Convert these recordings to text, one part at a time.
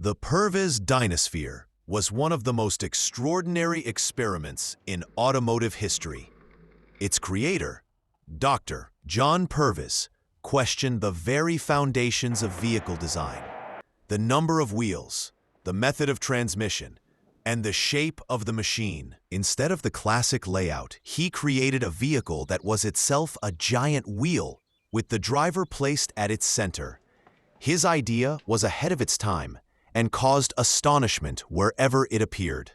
The Purves Dynasphere was one of the most extraordinary experiments in automotive history. Its creator, Dr. John Purves, questioned the very foundations of vehicle design, the number of wheels, the method of transmission, and the shape of the machine. Instead of the classic layout, he created a vehicle that was itself a giant wheel, with the driver placed at its center. His idea was ahead of its time and caused astonishment wherever it appeared.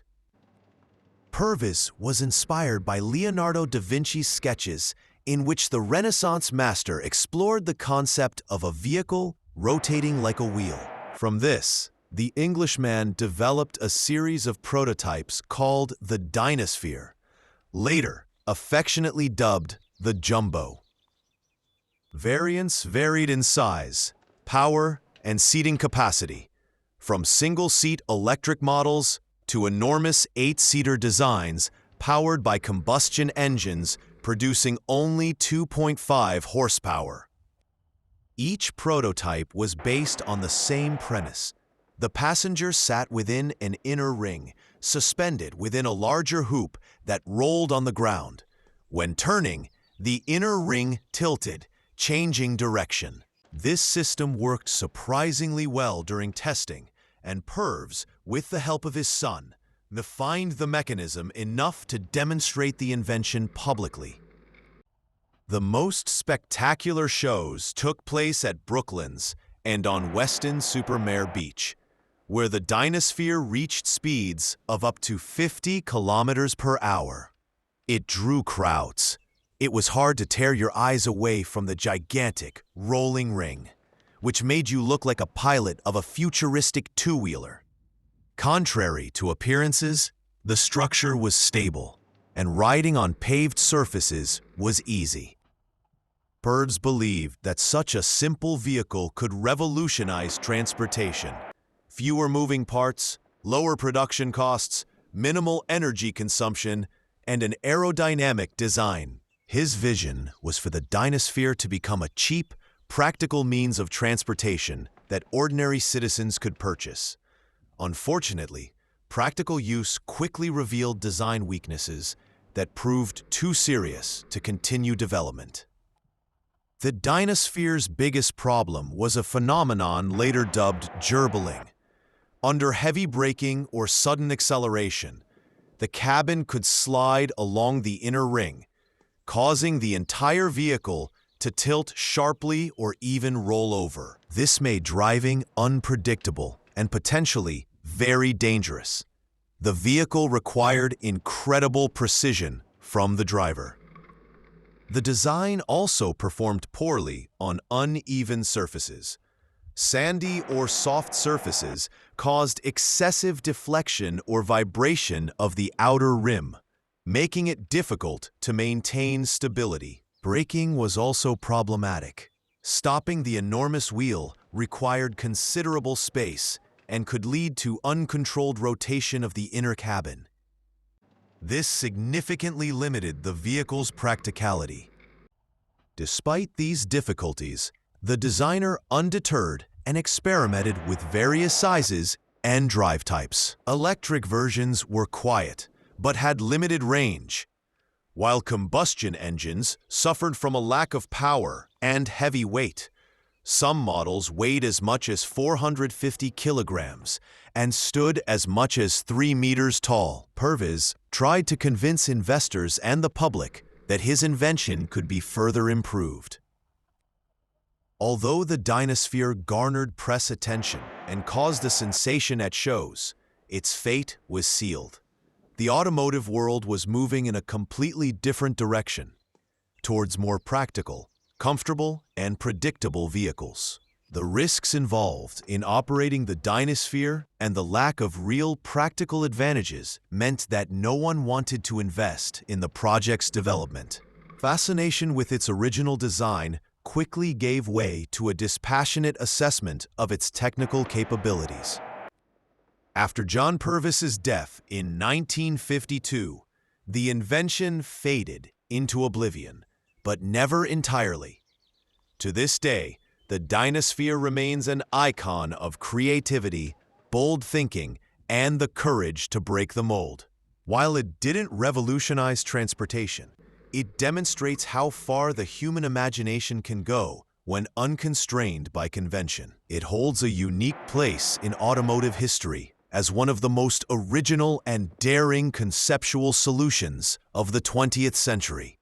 Purves was inspired by Leonardo da Vinci's sketches, in which the Renaissance master explored the concept of a vehicle rotating like a wheel. From this, the Englishman developed a series of prototypes called the Dinosphere, later affectionately dubbed the Jumbo. Variants varied in size, power, and seating capacity, from single-seat electric models to enormous 8-seater designs powered by combustion engines producing only 2.5 horsepower. Each prototype was based on the same premise. The passenger sat within an inner ring, suspended within a larger hoop that rolled on the ground. When turning, the inner ring tilted, changing direction. This system worked surprisingly well during testing, and Purves, with the help of his son, refined the mechanism enough to demonstrate the invention publicly. The most spectacular shows took place at Brooklands and on Weston-super-Mare Beach, where the Dinosphere reached speeds of up to 50 kilometers per hour. It drew crowds. It was hard to tear your eyes away from the gigantic, rolling ring, which made you look like a pilot of a futuristic two-wheeler. Contrary to appearances, the structure was stable, and riding on paved surfaces was easy. Purves believed that such a simple vehicle could revolutionize transportation. Fewer moving parts, lower production costs, minimal energy consumption, and an aerodynamic design. His vision was for the Dinosphere to become a cheap, practical means of transportation that ordinary citizens could purchase. Unfortunately, practical use quickly revealed design weaknesses that proved too serious to continue development. The Dinosphere's biggest problem was a phenomenon later dubbed gerbling. Under heavy braking or sudden acceleration, the cabin could slide along the inner ring, causing the entire vehicle to tilt sharply or even roll over. This made driving unpredictable and potentially very dangerous. The vehicle required incredible precision from the driver. The design also performed poorly on uneven surfaces. Sandy or soft surfaces caused excessive deflection or vibration of the outer rim, making it difficult to maintain stability. Braking was also problematic. Stopping the enormous wheel required considerable space and could lead to uncontrolled rotation of the inner cabin. This significantly limited the vehicle's practicality. Despite these difficulties, the designer undeterred and experimented with various sizes and drive types. Electric versions were quiet, but had limited range, while combustion engines suffered from a lack of power and heavy weight. Some models weighed as much as 450 kilograms and stood as much as 3 meters tall. Purves tried to convince investors and the public that his invention could be further improved. Although the Dinosphere garnered press attention and caused a sensation at shows, its fate was sealed. The automotive world was moving in a completely different direction, towards more practical, comfortable, and predictable vehicles. The risks involved in operating the Dinosphere and the lack of real practical advantages meant that no one wanted to invest in the project's development. Fascination with its original design quickly gave way to a dispassionate assessment of its technical capabilities. After John Purves's death in 1952, the invention faded into oblivion, but never entirely. To this day, the Dinosphere remains an icon of creativity, bold thinking, and the courage to break the mold. While it didn't revolutionize transportation, it demonstrates how far the human imagination can go when unconstrained by convention. It holds a unique place in automotive history as one of the most original and daring conceptual solutions of the 20th century.